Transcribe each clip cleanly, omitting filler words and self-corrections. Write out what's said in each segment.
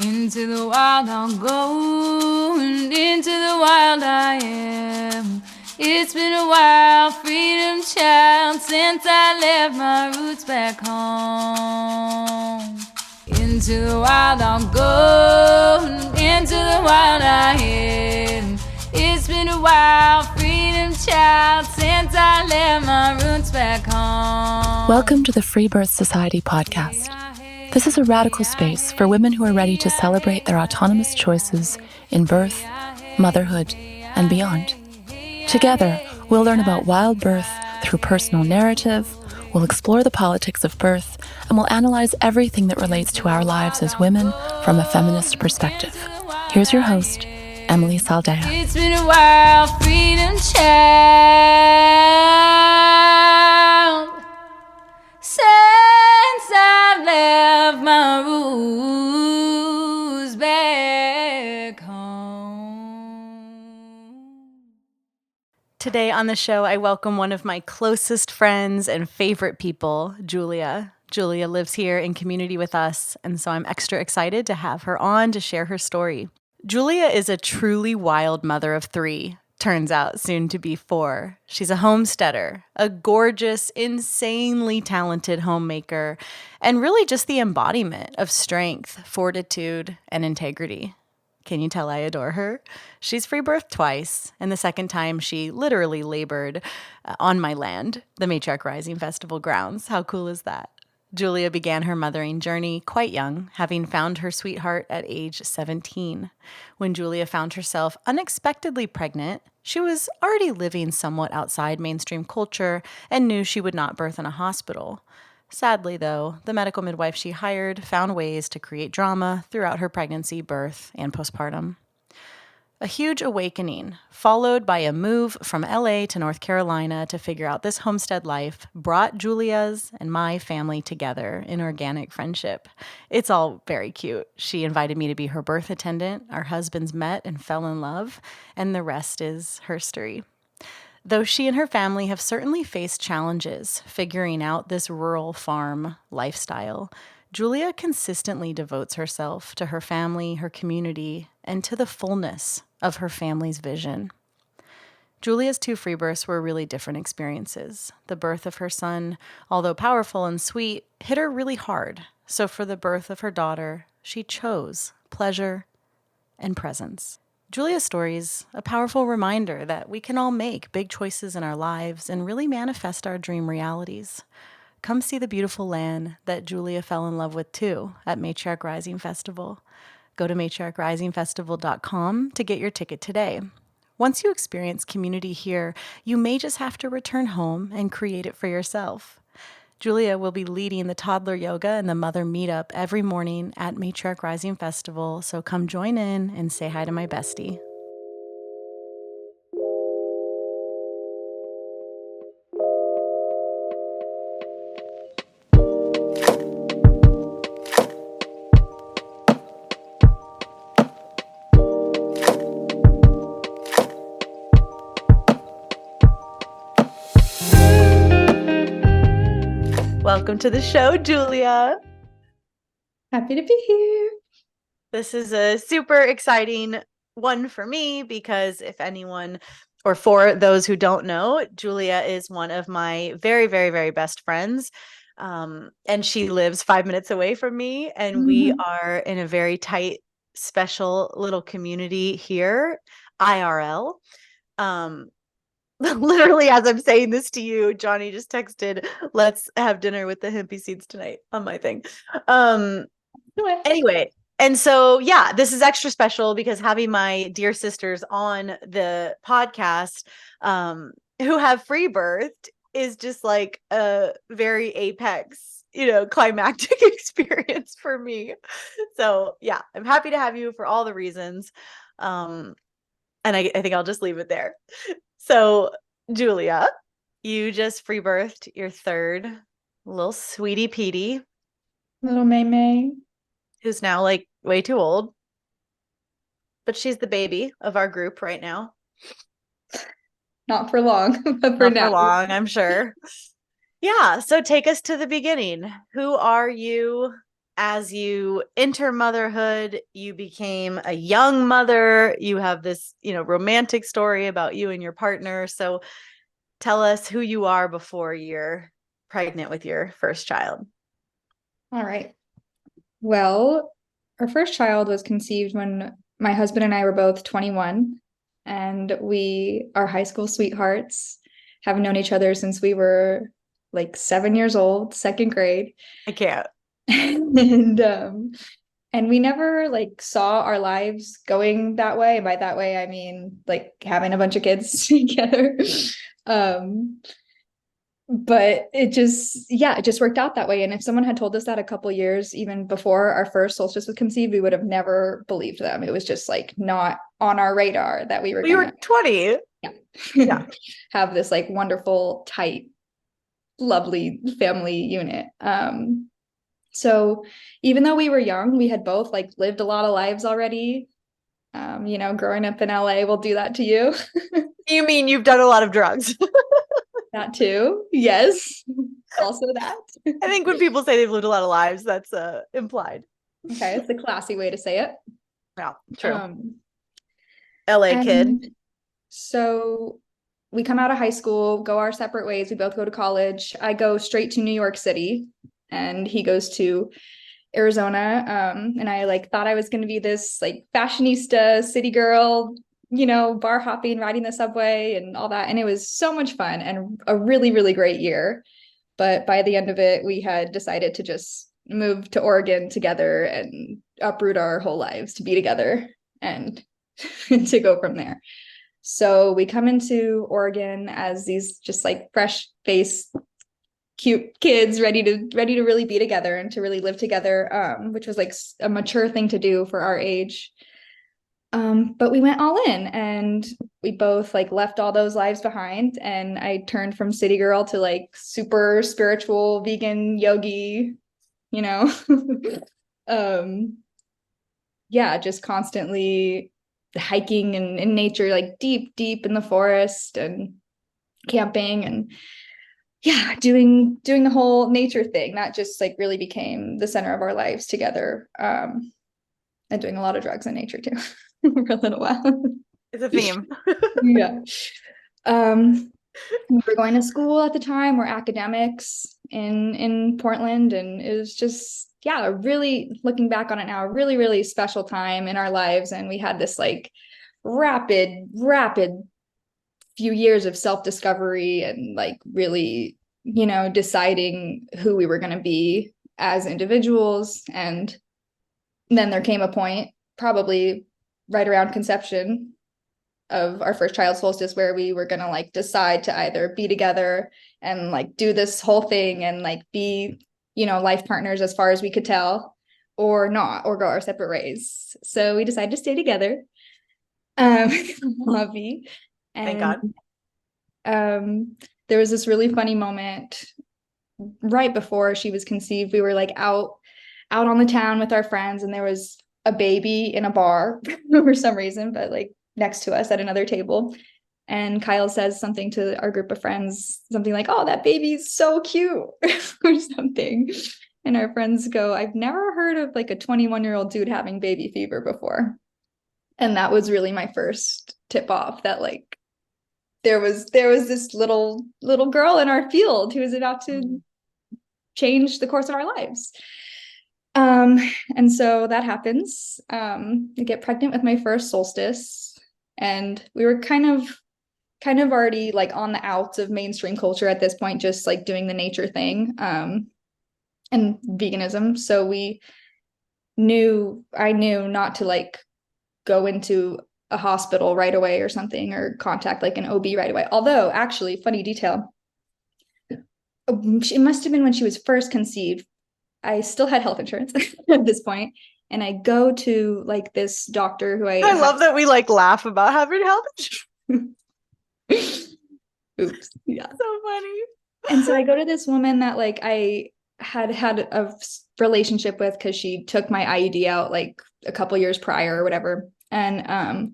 Into the wild I'll go, and into the wild I am. It's been a while, freedom child, since I left my roots back home. Into the wild I'll go, and into the wild I am. It's been a while, freedom child, since I left my roots back home. Welcome to the Freebirth Society podcast. This is a radical space for women who are ready to celebrate their autonomous choices in birth, motherhood, and beyond. Together, we'll learn about wild birth through personal narrative, we'll explore the politics of birth, and we'll analyze everything that relates to our lives as women from a feminist perspective. Here's your host, Emily Saldea. It's been a while, freedom child, since I left my roots back home. Today on the show, I welcome one of my closest friends and favorite people, Julia. Julia lives here in community with us, and so I'm extra excited to have her on to share her story. Julia is a truly wild mother of three, turns out soon to be four. She's a homesteader, a gorgeous, insanely talented homemaker, and really just the embodiment of strength, fortitude, and integrity. Can you tell I adore her? She's freebirthed twice, and the second time she literally labored on my land, the Matriarch Rising Festival grounds. How cool is that? Julia began her mothering journey quite young, having found her sweetheart at age 17. When Julia found herself unexpectedly pregnant, she was already living somewhat outside mainstream culture and knew she would not birth in a hospital. Sadly, though, the medical midwife she hired found ways to create drama throughout her pregnancy, birth, and postpartum. A huge awakening, followed by a move from LA to North Carolina to figure out this homestead life, brought Julia's and my family together in organic friendship. It's all very cute. She invited me to be her birth attendant. Our husbands met and fell in love, and the rest is herstory. Though she and her family have certainly faced challenges figuring out this rural farm lifestyle, Julia consistently devotes herself to her family, her community, and to the fullness of her family's vision. Julia's two free births were really different experiences. The birth of her son, although powerful and sweet, hit her really hard. So for the birth of her daughter, she chose pleasure and presence. Julia's story is a powerful reminder that we can all make big choices in our lives and really manifest our dream realities. Come see the beautiful land that Julia fell in love with too at Matriarch Rising Festival. Go to matriarchrisingfestival.com to get your ticket today. Once you experience community here, you may just have to return home and create it for yourself. Julia will be leading the toddler yoga and the mother meetup every morning at Matriarch Rising Festival, so come join in and say hi to my bestie. Welcome to the show, Julia. Happy to be here. This is a super exciting one for me because if anyone, or for those who don't know, Julia is one of my very, very, very best friends. And she lives 5 minutes away from me. And we are in a very tight, special little community here, IRL. Literally, as I'm saying this to you, Johnny just texted, "Let's have dinner with the Hempe seeds tonight" on my thing. Anyway, and so, yeah, this is extra special because having my dear sisters on the podcast who have free birthed is just like a very apex, climactic experience for me. So, yeah, I'm happy to have you for all the reasons. And I think I'll just leave it there. So, Julia, you just free birthed your third little sweetie Petey, Little May May. who's now like way too old, but she's the baby of our group right now. Not for long, but for Not now. for long, I'm sure. Yeah. So take us to the beginning. Who are you as you enter motherhood, you became a young mother. You have this, romantic story about you and your partner. So tell us who you are before you're pregnant with your first child. All right. Well, our first child was conceived when my husband and I were both 21, and we are high school sweethearts, have known each other since we were like 7 years old, second grade. I can't. And we never like saw our lives going that way. And by that way, I mean like having a bunch of kids together. But it just worked out that way. And if someone had told us that a couple years even before our first solstice was conceived, we would have never believed them. It was just like not on our radar that we were You were 20. Yeah. Have this like wonderful, tight, lovely family unit. So even though we were young, we had both like lived a lot of lives already. Growing up in LA will do that to you. You mean you've done a lot of drugs? That too. Yes. Also that. I think when people say they've lived a lot of lives, that's implied. Okay. It's a classy way to say it. Yeah, true. LA kid. So we come out of high school, go our separate ways. We both go to college. I go straight to New York City and he goes to Arizona. And I like thought I was going to be this like fashionista city girl, bar hopping, riding the subway and all that. And it was so much fun and a really, really great year. But by the end of it, we had decided to just move to Oregon together and uproot our whole lives to be together and to go from there. So we come into Oregon as these just like fresh faced, cute kids ready to really be together and to really live together, which was like a mature thing to do for our age. But we went all in and we both like left all those lives behind. And I turned from city girl to like super spiritual vegan yogi, just constantly hiking and in nature, like deep in the forest and camping and doing the whole nature thing. That just like really became the center of our lives together. And doing a lot of drugs in nature too. For a little while. It's a theme. Yeah. We were going to school at the time. We're academics in Portland, and it was just really, looking back on it now, a really, really special time in our lives. And we had this like rapid few years of self-discovery and like really, deciding who we were going to be as individuals. And then there came a point, probably right around conception of our first child solstice, where we were going to like decide to either be together and like do this whole thing and like be, life partners as far as we could tell, or not, or go our separate ways. So we decided to stay together. Lovey. Thank God. There was this really funny moment right before she was conceived. We were like out on the town with our friends, and there was a baby in a bar for some reason, but like next to us at another table. And Kyle says something to our group of friends, something like, "Oh, that baby's so cute," or something. And our friends go, "I've never heard of like a 21-year-old dude having baby fever before." And that was really my first tip off that like there was this little girl in our field who was about to change the course of our lives. And so that happens. I get pregnant with my first solstice, and we were kind of already like on the outs of mainstream culture at this point, just like doing the nature thing, and veganism. So I knew not to like go into a hospital right away or something, or contact like an OB right away. Although actually, funny detail, it must have been when she was first conceived. I still had health insurance at this point, and I go to like this doctor who I love that we like laugh about having health insurance. Oops. Yeah. So funny. And so I go to this woman that like I had a relationship with because she took my IUD out like a couple years prior or whatever. And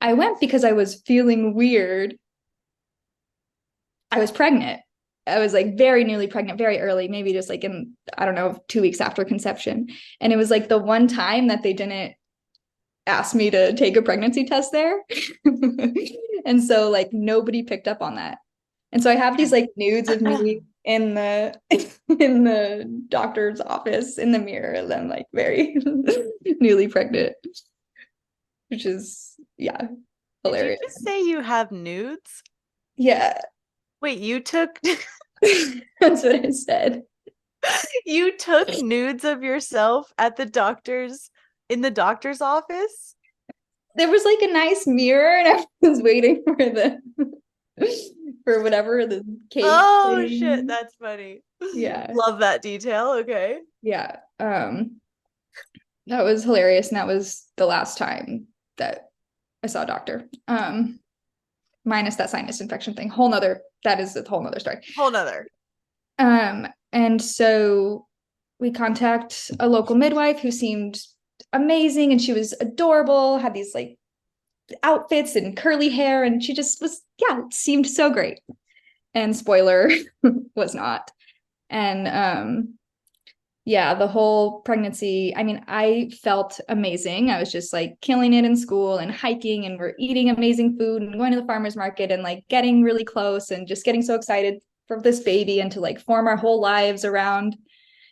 I went because I was feeling weird. I was pregnant. I was like very newly pregnant, very early, maybe just like in, I don't know, 2 weeks after conception. And it was like the one time that they didn't ask me to take a pregnancy test there. And so like nobody picked up on that. And so I have these like nudes of me in the in the doctor's office in the mirror, and then like very newly pregnant, which is hilarious. Did you just say you have nudes? Yeah. Wait, you took That's what I said. you took nudes of yourself at the doctor's in the doctor's office? There was like a nice mirror, and I was waiting for the for whatever the cake. Oh thing. shit, that's funny. Yeah. Love that detail. Okay. Yeah. That was hilarious, and that was the last time that I saw a doctor. Minus that sinus infection thing. That is a whole nother story. Whole nother. And so we contact a local midwife who seemed amazing, and she was adorable, had these like outfits and curly hair, and she just was, seemed so great. And spoiler, was not. And the whole pregnancy, I mean, I felt amazing. I was just like killing it in school and hiking, and we're eating amazing food and going to the farmer's market and like getting really close and just getting so excited for this baby and to like form our whole lives around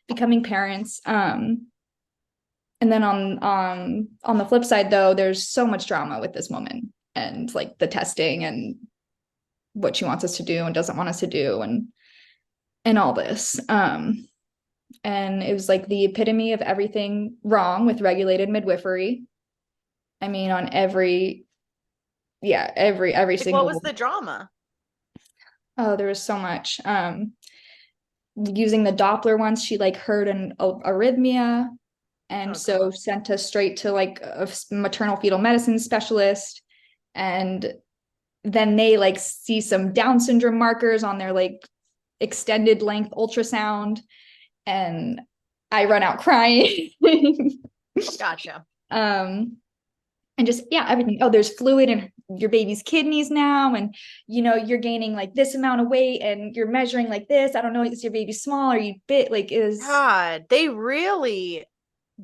becoming parents. And then on the flip side, though, there's so much drama with this woman and like the testing and what she wants us to do and doesn't want us to do and all this. And it was like the epitome of everything wrong with regulated midwifery. I mean, on every single. What was the drama? Oh, there was so much. Using the Doppler once, she like heard an arrhythmia, and so sent us straight to like a maternal fetal medicine specialist. And then they like see some Down syndrome markers on their like extended length ultrasound, and I run out crying. Gotcha. And just everything. Oh, there's fluid in your baby's kidneys now, and you're gaining like this amount of weight, and you're measuring like this. I don't know, is your baby small or you bit? Like, is God, they really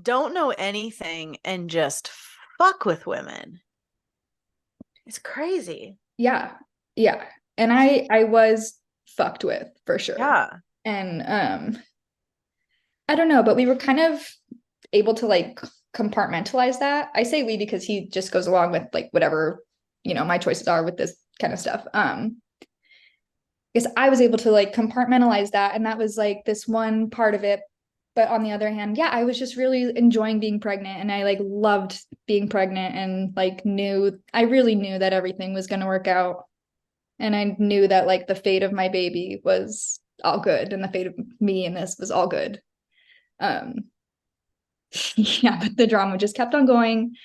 don't know anything and just fuck with women. It's crazy. Yeah. And I was fucked with, for sure. Yeah. And I don't know, but we were kind of able to like compartmentalize that. I say we because he just goes along with like whatever my choices are with this kind of stuff. Because I was able to like compartmentalize that, and that was like this one part of it. But on the other hand, I was just really enjoying being pregnant, and I like loved being pregnant, and like I really knew that everything was going to work out, and I knew that like the fate of my baby was all good, and the fate of me in this was all good. But the drama just kept on going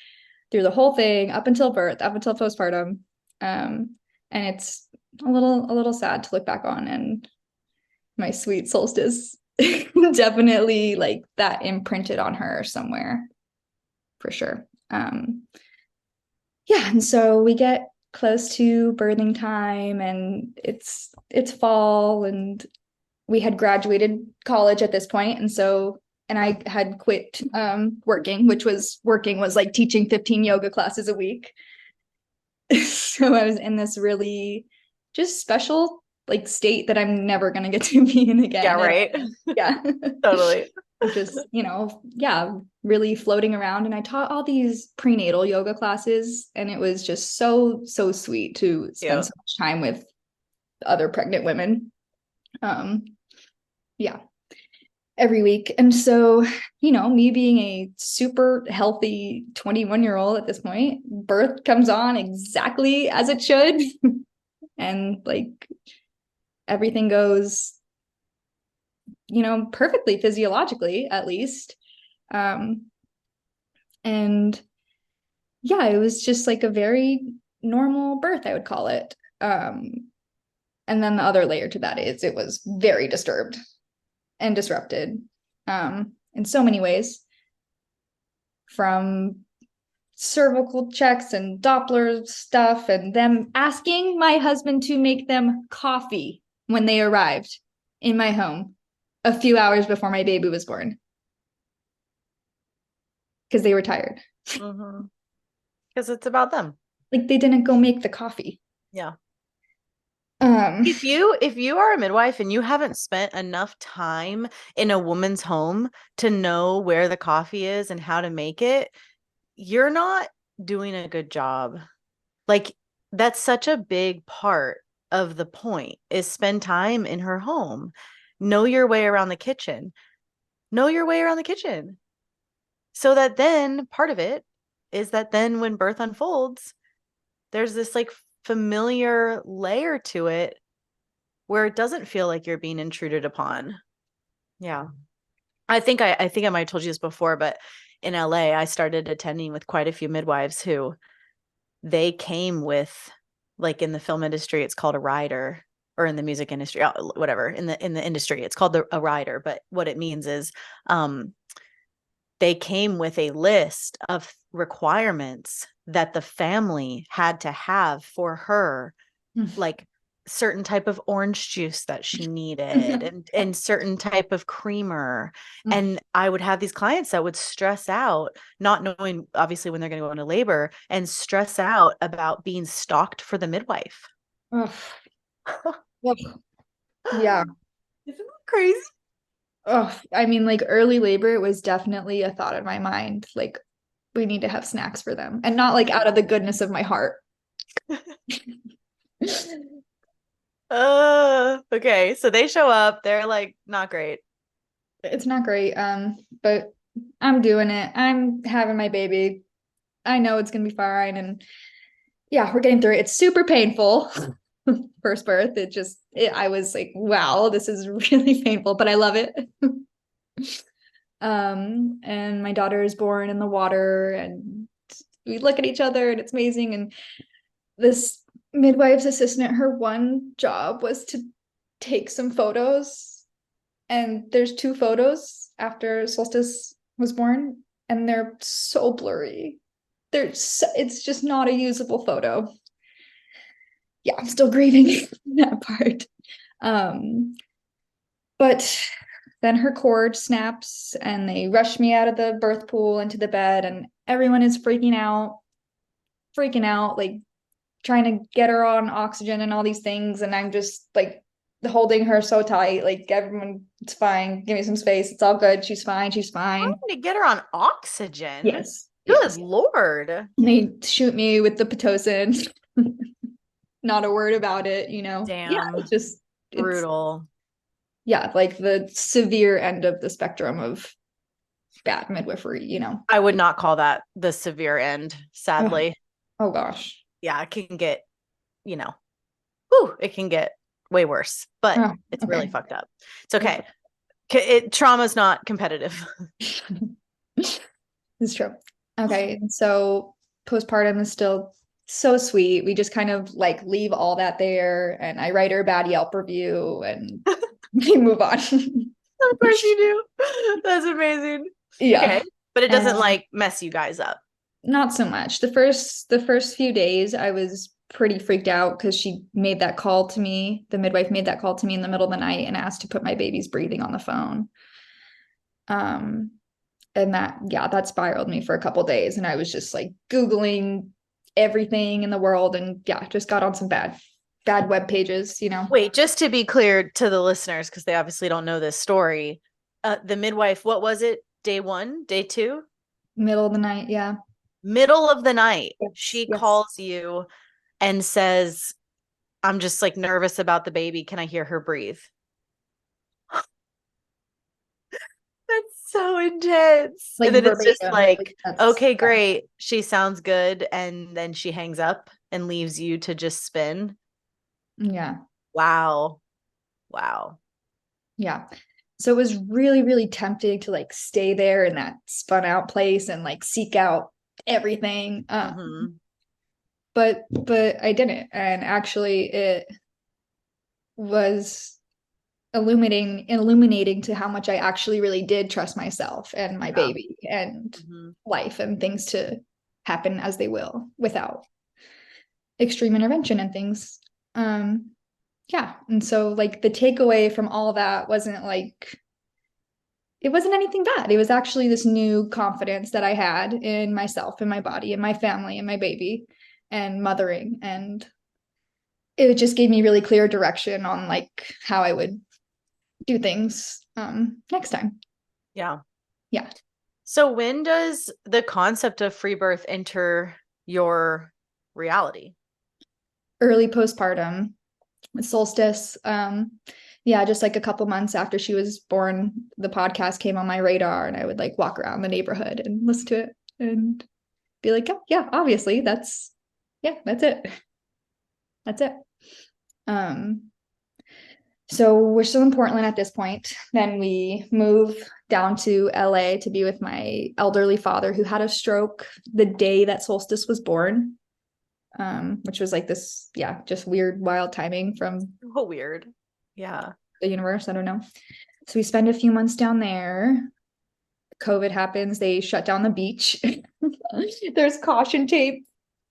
through the whole thing up until birth, up until postpartum. And it's a little sad to look back on, and my sweet Solstice definitely like that imprinted on her somewhere, for sure. And so we get close to birthing time, and it's fall, and we had graduated college at this point, and I had quit working was like teaching 15 yoga classes a week. So I was in this really just special like state that I'm never going to get to be in again. Yeah, right. Yeah. Totally. Just, really floating around. And I taught all these prenatal yoga classes, and it was just so sweet to spend so much time with other pregnant women. Every week. And so, me being a super healthy 21-year-old at this point, birth comes on exactly as it should. And like everything goes, perfectly physiologically, at least. And it was just like a very normal birth, I would call it. And then the other layer to that is it was very disturbed and disrupted in so many ways, from cervical checks and Doppler stuff, and them asking my husband to make them coffee when they arrived in my home a few hours before my baby was born because they were tired. Because it's about them. Like they didn't go make the coffee. Yeah. If you are a midwife and you haven't spent enough time in a woman's home to know where the coffee is and how to make it, you're not doing a good job. Like that's such a big part of the point is spend time in her home. Know your way around the kitchen. Know your way around the kitchen. So that then part of it is that then when birth unfolds, there's this like familiar layer to it where it doesn't feel like you're being intruded upon. Yeah. I think I might have told you this before, but in LA, I started attending with quite a few midwives who they came with, like in the film industry, it's called a rider, or in the music industry, whatever, in the industry, it's called a rider. But what it means is they came with a list of requirements that the family had to have for her, like certain type of orange juice that she needed and certain type of creamer. And I would have these clients that would stress out, not knowing obviously when they're going to go into labor, and stress out about being stalked for the midwife. Yeah. Isn't that crazy? Oh, I mean, like early labor, it was definitely a thought in my mind. Like, we need to have snacks for them, and not like out of the goodness of my heart. Okay. So they show up, they're like, not great. It's not great. But I'm doing it. I'm having my baby. I know it's gonna be fine. And yeah, we're getting through it. It's super painful. First birth. I was like, wow, this is really painful, but I love it. And my daughter is born in the water, and we look at each other, and it's amazing. And this midwife's assistant, her one job was to take some photos, and there's 2 photos after Solstice was born, and they're so blurry. It's just not a usable photo. Yeah, I'm still grieving that part. But then her cord snaps, and they rush me out of the birth pool into the bed, and everyone is freaking out, like trying to get her on oxygen and all these things. And I'm just like holding her so tight, like, everyone, it's fine. Give me some space. It's all good. She's fine. She's fine. Trying to get her on oxygen. Yes. Good Lord. And they shoot me with the Pitocin. Not a word about it, you know. Damn. Yeah, it's brutal. Yeah, like the severe end of the spectrum of bad midwifery, you know. I would not call that the severe end, sadly. Oh gosh. Yeah, it can get, it can get way worse, but it's really fucked up. It's okay. Trauma's not competitive. It's true. Okay, so postpartum is still so sweet. We just kind of like leave all that there, and I write her a bad Yelp review, and we move on. Of course you do. That's amazing. Yeah. Okay. But it doesn't like mess you guys up. Not so much. The first few days I was pretty freaked out because she made that call to me. The midwife made that call to me in the middle of the night and asked to put my baby's breathing on the phone. And that spiraled me for a couple days, and I was just like Googling everything in the world, and just got on some bad web pages, you know. Wait, just to be clear to the listeners, because they obviously don't know this story, the midwife, what was it? Day 1, day 2? Middle of the night. Yeah. Middle of the night. Yes, She yes. calls you and says, I'm just like nervous about the baby. Can I hear her breathe? That's so intense. Like, and then it's just like, okay, yeah. great. She sounds good. And then she hangs up and leaves you to just spin. Yeah. Wow. Yeah. So it was really, really tempting to like stay there in that spun out place and like seek out everything. But I didn't. And actually it was illuminating to how much I actually really did trust myself and my baby and life and things to happen as they will without extreme intervention and things. yeah. And so like the takeaway from all that wasn't like, it wasn't anything bad. It was actually this new confidence that I had in myself and my body and my family and my baby and mothering. And it just gave me really clear direction on like how I would do things next time. Yeah. Yeah. So when does the concept of free birth enter your reality? Early postpartum, solstice. Yeah, just like a couple months after she was born, the podcast came on my radar and I would like walk around the neighborhood and listen to it and be like, oh, yeah, obviously that's it. That's it. So we're still in Portland at this point. Then we move down to LA to be with my elderly father who had a stroke the day that Solstice was born, which was like this, yeah, just weird, wild timing from Weird. Yeah. the universe. I don't know. So we spend a few months down there. COVID happens. They shut down the beach. There's caution tape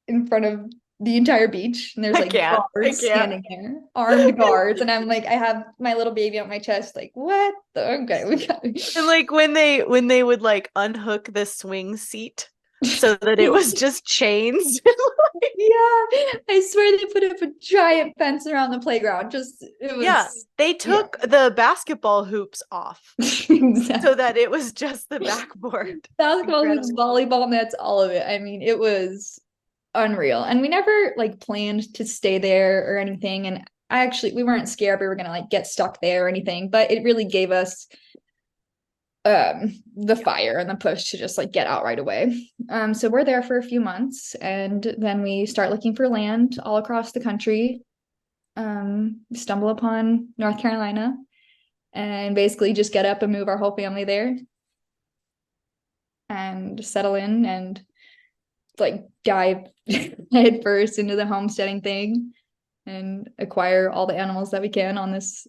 in front of the entire beach, and there's like guards standing there, armed guards, and I'm like, I have my little baby on my chest, like, what okay, we got and like when they would like unhook the swing seat so that it was just chains. Yeah, I swear they put up a giant fence around the playground. Just it was they took the basketball hoops off exactly. so that it was just the backboard. Basketball hoops, volleyball nets, all of it. I mean, it was unreal. And we never like planned to stay there or anything. And we weren't scared we were gonna like get stuck there or anything, but it really gave us the fire and the push to just like get out right away. So we're there for a few months and then we start looking for land all across the country. Stumble upon North Carolina and basically just get up and move our whole family there and settle in and like dive head first into the homesteading thing and acquire all the animals that we can on this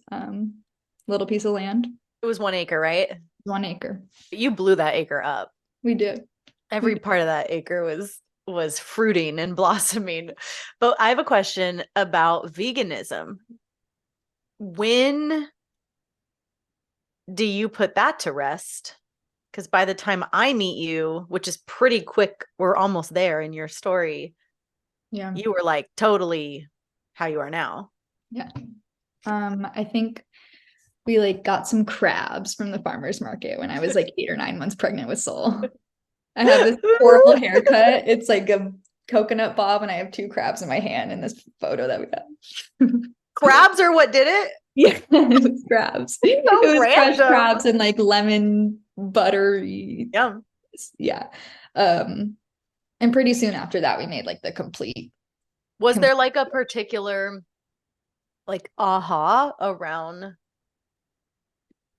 little piece of land. It was 1 acre, right? 1 acre. You blew that acre up. We did. Every part of that acre was fruiting and blossoming. But I have a question about veganism. When do you put that to rest? Because by the time I meet you, which is pretty quick, we're almost there in your story. Yeah. You were like totally how you are now. Yeah. I think we like got some crabs from the farmer's market when I was like 8 or 9 months pregnant with Soul. I have this horrible haircut. It's like a coconut bob and I have 2 crabs in my hand in this photo that we got. Crabs are what did it? Yeah, it was crabs. It was fresh crabs and like lemon buttery. Yum. Yeah. And pretty soon after that, we made like the complete. Was there like a particular like aha around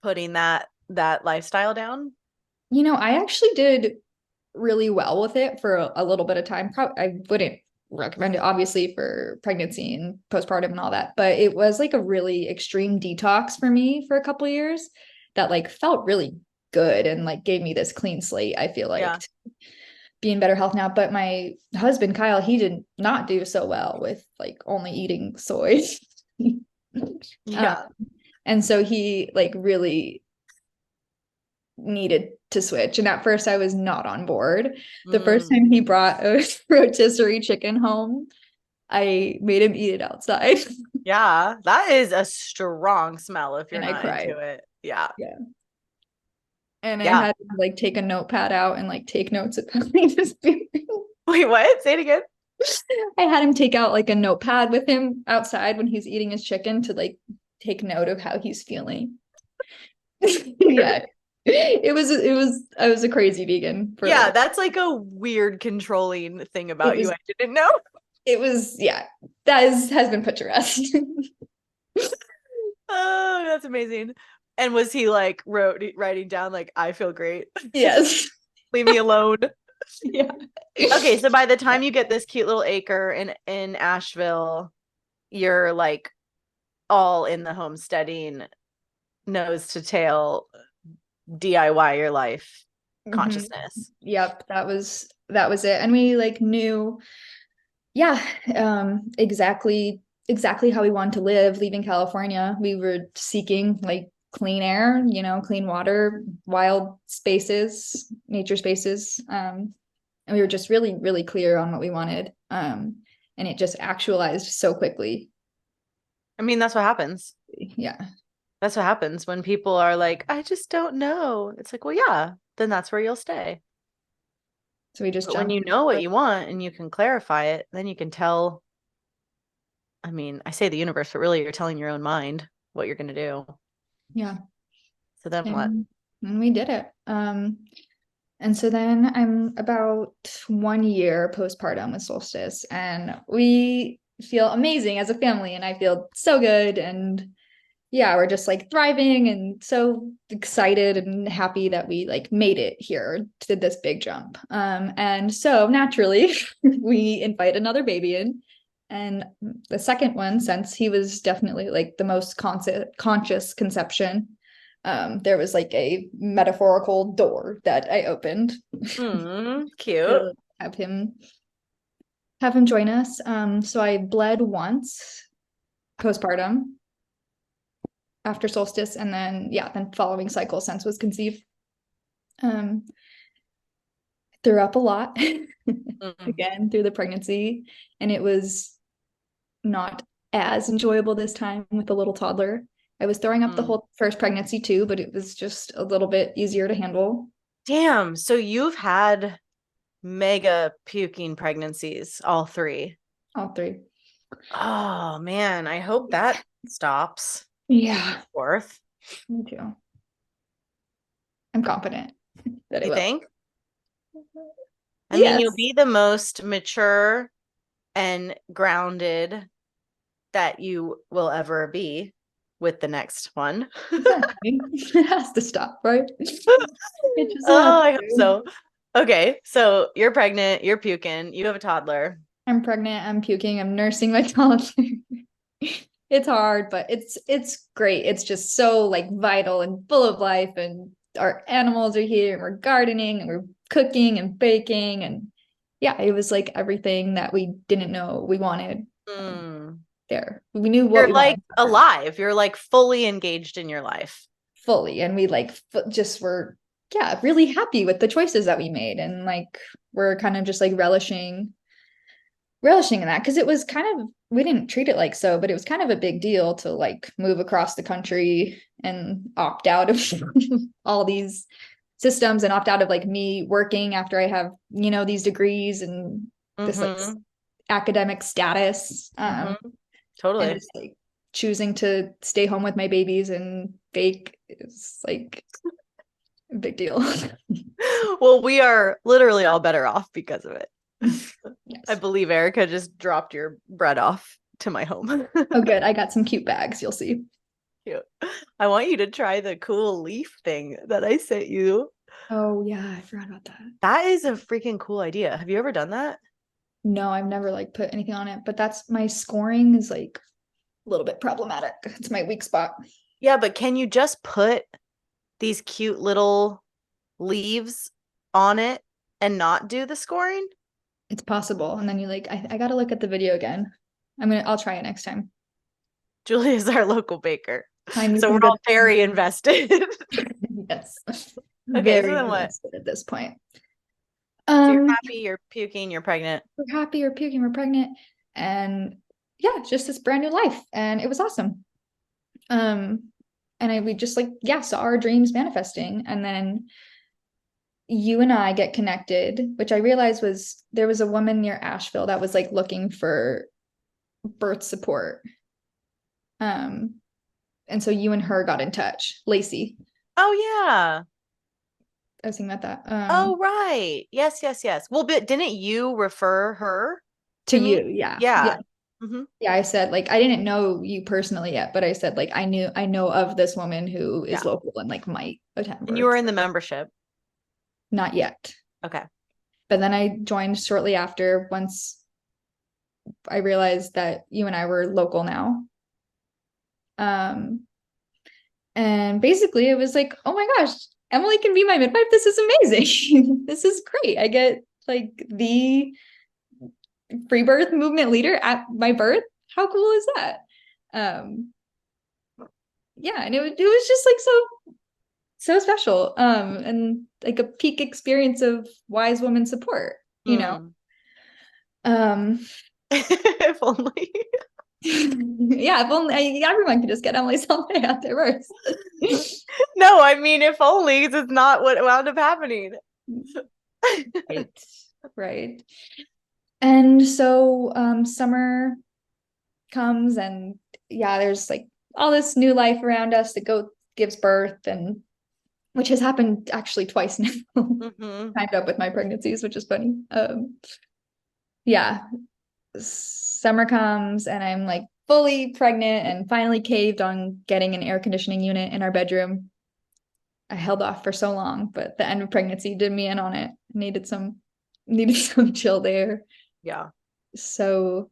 putting that lifestyle down? You know, I actually did really well with it for a little bit of time. I wouldn't recommend it obviously for pregnancy and postpartum and all that, but it was like a really extreme detox for me for a couple of years that like felt really good and like gave me this clean slate. I feel like to be in better health now. But my husband Kyle, he did not do so well with like only eating soy. And so he like really needed to switch. And at first I was not on board. The first time he brought a rotisserie chicken home, I made him eat it outside. Yeah, that is a strong smell if you're not into it. Yeah. And I had to like take a notepad out and like take notes of how he was feeling. Wait, what? Say it again. I had him take out like a notepad with him outside when he's eating his chicken to like take note of how he's feeling. Yeah. I was a crazy vegan. That's like a weird controlling thing about you I didn't know. It was, that has been put to rest. Oh, that's amazing. And was he like writing down like, I feel great? Yes. Leave me alone. Yeah. Okay, so by the time you get this cute little acre in Asheville, you're like all in the homesteading, nose to tail, DIY your life consciousness. Yep, that was it. And we like knew exactly exactly how we wanted to live. Leaving California, we were seeking like clean air, clean water, wild spaces, nature spaces. And we were just really, really clear on what we wanted. And it just actualized so quickly. I mean, that's what happens. Yeah. That's what happens when people are like, I just don't know. It's like, well, yeah, then that's where you'll stay. So we just But when jumped. you know what you want and you can clarify it, then you can tell. I mean, I say the universe, but really you're telling your own mind what you're going to do. Yeah. So then what? And we did it. And so then I'm about 1 year postpartum with Solstice, and we feel amazing as a family, and I feel so good. And yeah, we're just like thriving and so excited and happy that we like made it here to this big jump. And so naturally, we invite another baby in. And the second one, since he was definitely like the most conscious conception, there was like a metaphorical door that I opened Cute. to have him join us. So I bled once postpartum after Solstice, and then following cycle since was conceived. Threw up a lot again through the pregnancy, and it was not as enjoyable this time with the little toddler. I was throwing up the whole first pregnancy too, but it was just a little bit easier to handle. Damn. So you've had mega puking pregnancies, all three. All three. Oh man, I hope that stops. Yeah. Fourth. Me too. I'm confident that it You will. think? I mean, you'll Yes. be the most mature and grounded that you will ever be with the next one. Exactly. It has to stop, right? It just Oh, I has hope to. so. Okay, so you're pregnant, you're puking, you have a toddler. I'm pregnant, I'm puking, I'm nursing my toddler. It's hard, but it's great. It's just so like vital and full of life, and our animals are here, and we're gardening and we're cooking and baking, and yeah, it was like everything that we didn't know we wanted there. We knew what You're we like wanted alive. You're like fully engaged in your life. fully, and we like just were really happy with the choices that we made, and like we're kind of just like relishing in that, because it was kind of, we didn't treat it like so, but it was kind of a big deal to like move across the country and opt out of all these systems, and opt out of like me working after I have these degrees and this like academic status, Totally. and just like choosing to stay home with my babies and bake is like a big deal. Well, we are literally all better off because of it. Yes. I believe Erica just dropped your bread off to my home. Oh, good. I got some cute bags. You'll see. Cute. I want you to try the cool leaf thing that I sent you. Oh, yeah. I forgot about that. That is a freaking cool idea. Have you ever done that? No, I've never like put anything on it, but that's my scoring is like a little bit problematic. It's my weak spot. Yeah, but can you just put these cute little leaves on it and not do the scoring? It's possible. And then you like, I gotta look at the video again. I'll try it next time. Julie is our local baker. Find So we're all very invested. Yes. Okay, so Very then what? invested at this point. So you're happy, you're puking, you're pregnant. We're happy, we're puking, we're pregnant. And yeah, it's just this brand new life. And it was awesome. And we just like, saw our dreams manifesting. And then you and I get connected, which I realized there was a woman near Asheville that was like looking for birth support. And so you and her got in touch, Lacey. Oh yeah. I was thinking about that. Oh right. Yes. Well, but didn't you refer her to me? you? Yeah. Yeah. Yeah, I said like I didn't know you personally yet, but I said like I know of this woman who is local and like might attend birth. And you were in the membership? Not yet. Okay. But then I joined shortly after, once I realized that you and I were local now. And basically it was like, oh my gosh, Emily can be my midwife. This is amazing. This is great. I get like the free birth movement leader at my birth. how cool is that? Yeah, and it was just like so special. And like a peak experience of wise woman support, you know. If only. Yeah, if only everyone could just get Emily's Hempe out there first. No, I mean, if only, it's not what wound up happening. Right. And so summer comes, and yeah, there's like all this new life around us. The goat gives birth, and which has happened actually twice now. Timed up with my pregnancies, which is funny. Yeah, summer comes, and I'm like fully pregnant and finally caved on getting an air conditioning unit in our bedroom. I held off for so long, but the end of pregnancy did me in on it. Needed some chill there. Yeah. So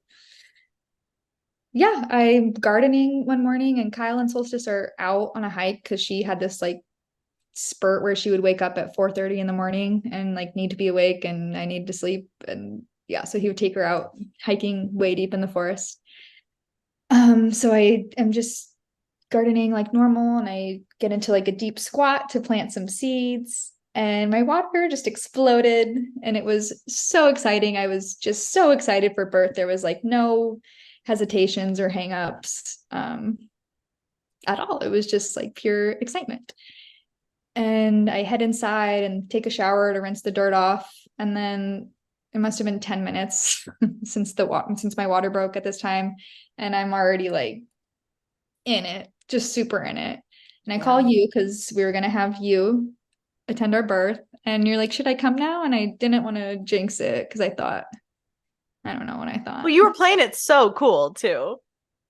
yeah, I'm gardening one morning, and Kyle and Solstice are out on a hike because she had this like spurt where she would wake up at 4:30 in the morning and like need to be awake, and I need to sleep. And yeah, so he would take her out hiking way deep in the forest. So I am just gardening like normal, and I get into like a deep squat to plant some seeds, and my water just exploded, and it was so exciting. I was just so excited for birth. There was like no hesitations or hangups at all. It was just like pure excitement. And I head inside and take a shower to rinse the dirt off, and then it must have been 10 minutes since my water broke at this time, and I'm already like in it, just super in it. And I call you because we were going to have you attend our birth. And you're like, should I come now? And I didn't want to jinx it because I don't know what I thought. Well, you were playing it so cool too.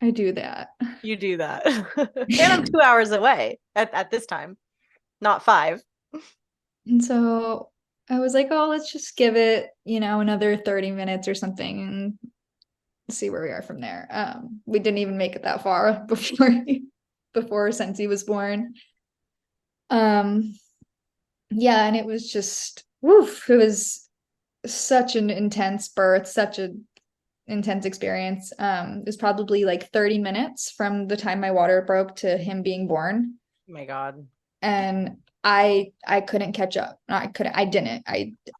I do that. You do that. And I'm 2 hours away at this time, not 5. And so I was like, oh, let's just give it, another 30 minutes or something and see where we are from there. We didn't even make it that far before Sensi was born. Yeah, and it was just woof, it was such an intense birth, such an intense experience. It was probably like 30 minutes from the time my water broke to him being born. Oh my God. And I couldn't catch up. Of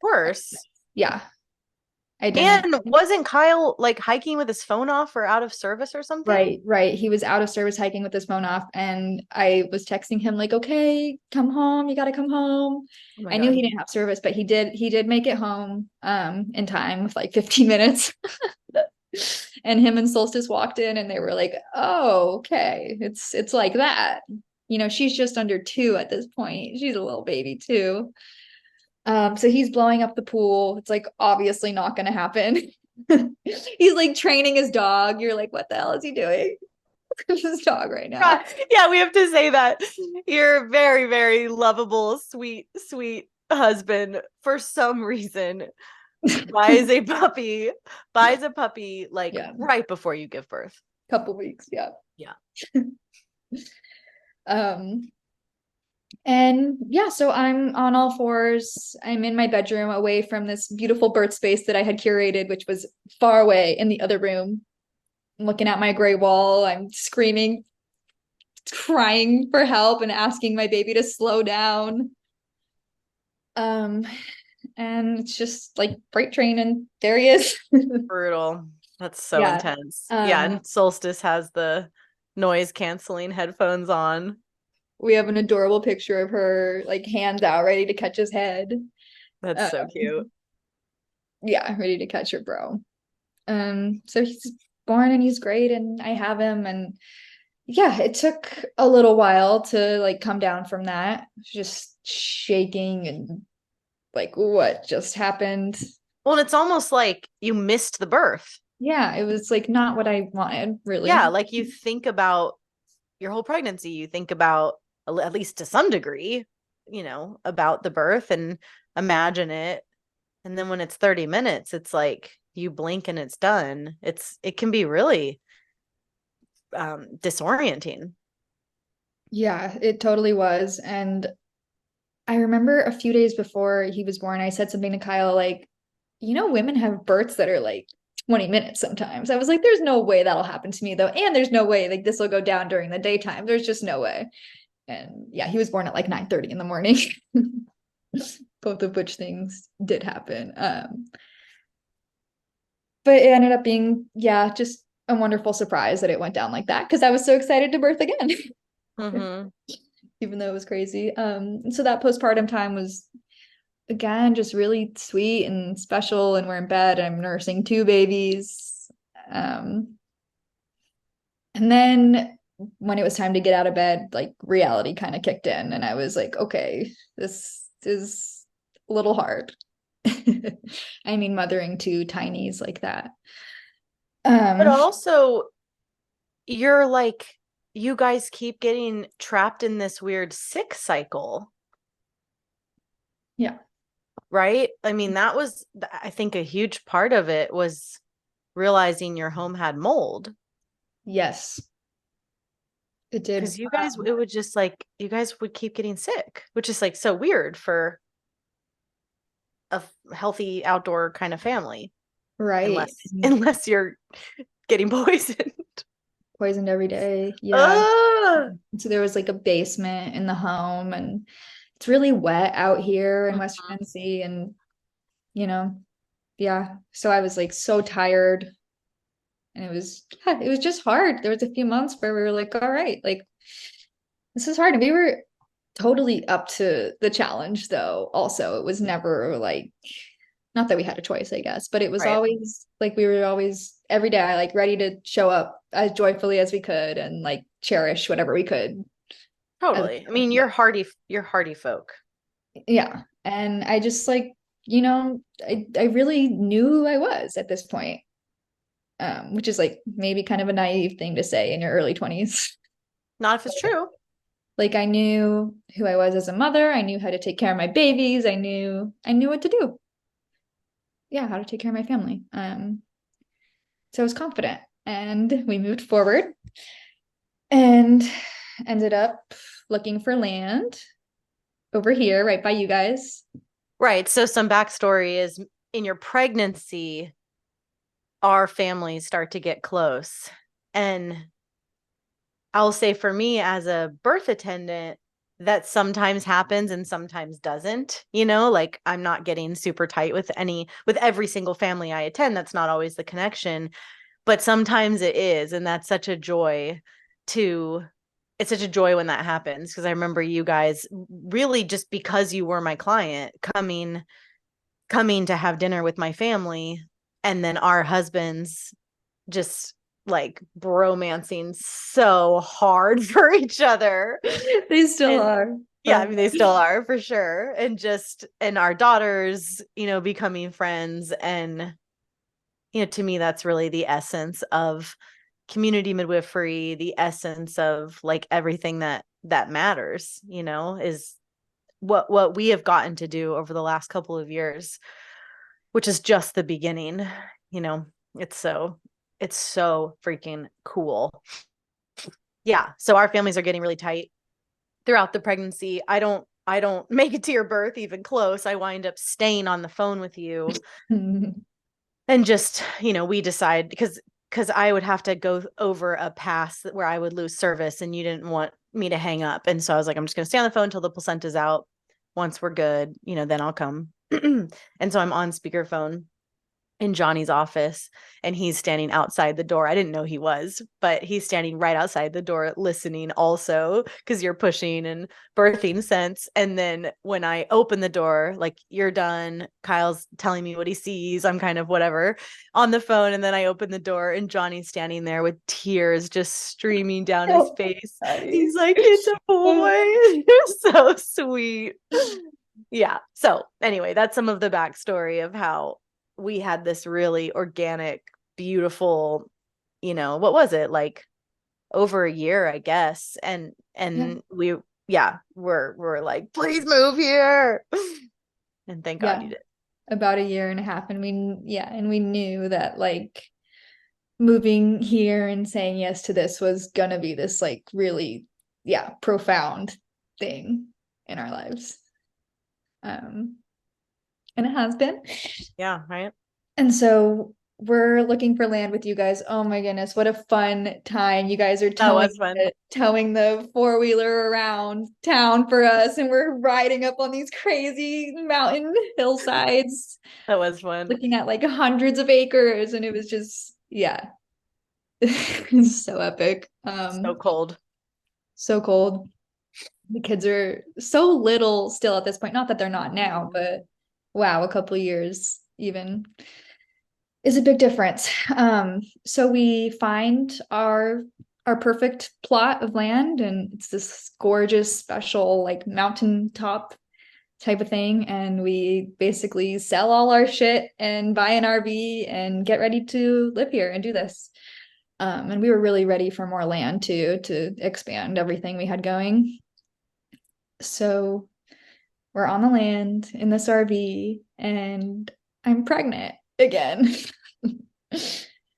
course. Yeah. I didn't. And wasn't Kyle like hiking with his phone off or out of service or something? Right. He was out of service hiking with his phone off, and I was texting him like, okay, come home. You got to come home. Oh I knew he didn't have service, but he did make it home in time with like 15 minutes. And him and Solstice walked in, and they were like, oh, okay. It's like that. She's just under 2 at this point. She's a little baby too. So he's blowing up the pool. It's like obviously not going to happen. He's like training his dog. You're like, what the hell is he doing? His dog right now. Yeah, we have to say that your very, very lovable, sweet husband, for some reason, buys a puppy like right before you give birth. Couple weeks, yeah. And yeah, so I'm on all fours. I'm in my bedroom away from this beautiful birth space that I had curated, which was far away in the other room. I'm looking at my gray wall. I'm screaming, crying for help and asking my baby to slow down. And it's just like freight train, and there he is. Brutal. That's so intense. And Solstice has the noise canceling headphones on. We have an adorable picture of her like hands out ready to catch his head. That's so cute. Yeah, ready to catch her bro. So he's born, and he's great, and I have him, and yeah, it took a little while to like come down from that. Just shaking and like, what just happened? Well, it's almost like you missed the birth. Yeah, it was like not what I wanted, really. Yeah, like you think about your whole pregnancy, you think about, at least to some degree, about the birth and imagine it. And then when it's 30 minutes, it's like you blink and it's done. It can be really disorienting. Yeah, it totally was. And I remember a few days before he was born, I said something to Kyle like, women have births that are like 20 minutes sometimes. I was like, there's no way that'll happen to me though. And there's no way like this will go down during the daytime. There's just no way. And yeah, he was born at like 9:30 in the morning. Both of which things did happen. But it ended up being, yeah, just a wonderful surprise that it went down like that because I was so excited to birth again. Mm-hmm. Even though it was crazy. So that postpartum time was again just really sweet and special, and we're in bed. I'm nursing two babies. And then when it was time to get out of bed, like reality kind of kicked in, and I was like, okay, this is a little hard. I mean, mothering two tinies like that. But also, you're like, you guys keep getting trapped in this weird sick cycle. Yeah. Right? I mean, that was, I think, a huge part of it was realizing your home had mold. Yes. It did. Because you guys, it would just like, you guys would keep getting sick, which is like so weird for a healthy outdoor kind of family. Right. Unless you're getting Poisoned every day. Yeah. So there was like a basement in the home, and it's really wet out here in West Tennessee. And, yeah. So I was like so tired, and it was just hard. There was a few months where we were like, all right, like this is hard. And we were totally up to the challenge though. Also, it was never like, not that we had a choice, I guess, but it was always like we were always every day like ready to show up as joyfully as we could and like cherish whatever we could. Totally. I mean, you're hardy folk. Yeah. And I just like, I really knew who I was at this point. Which is like maybe kind of a naive thing to say in your early 20s. Not if it's true. Like I knew who I was as a mother. I knew how to take care of my babies. I knew what to do. Yeah, how to take care of my family. So I was confident, and we moved forward and ended up looking for land over here, right by you guys. Right. So some backstory is in your pregnancy, our families start to get close. And I'll say for me as a birth attendant, that sometimes happens and sometimes doesn't, like I'm not getting super tight with every single family I attend. That's not always the connection, but sometimes it is. And that's such a joy it's such a joy when that happens. Because I remember you guys really, just because you were my client, coming to have dinner with my family, and then our husbands just like bromancing so hard for each other. They still are. Yeah, I mean, they still are for sure. And our daughters, becoming friends. And, to me, that's really the essence of community midwifery, the essence of like everything that matters, is what we have gotten to do over the last couple of years, which is just the beginning. It's so freaking cool. Yeah. So our families are getting really tight throughout the pregnancy. I don't make it to your birth even close. I wind up staying on the phone with you and just, we decide because I would have to go over a pass where I would lose service, and you didn't want me to hang up. And so I was like, I'm just going to stay on the phone until the placenta's out. Once we're good, then I'll come. And so I'm on speakerphone in Johnny's office, and he's standing outside the door. I didn't know he was, but he's standing right outside the door listening also, because you're pushing and birthing sense. And then when I open the door, like, you're done, Kyle's telling me what he sees, I'm kind of whatever on the phone. And then I open the door, and Johnny's standing there with tears just streaming down his face. He's like, it's a boy. You're so sweet. Yeah. So anyway, that's some of the backstory of how we had this really organic, beautiful, what was it, like over a year, I guess. And we're like, please move here. And thank God you did. About a year and a half. And we knew that like moving here and saying yes to this was gonna be this like really, profound thing in our lives. And it has been. Yeah, right. And so we're looking for land with you guys. Oh my goodness, what a fun time. You guys are That was fun. towing the four-wheeler around town for us, and we're riding up on these crazy mountain hillsides, That was fun. looking at like hundreds of acres, and it was just, yeah. It's so epic. So cold. So cold. The kids are so little still at this point. Not that they're not now, but wow, a couple of years even is a big difference. So we find our perfect plot of land, and it's this gorgeous, special, like mountaintop type of thing. And we basically sell all our shit and buy an RV and get ready to live here and do this. And we were really ready for more land too, to expand everything we had going. So we're on the land in this RV, and I'm pregnant again.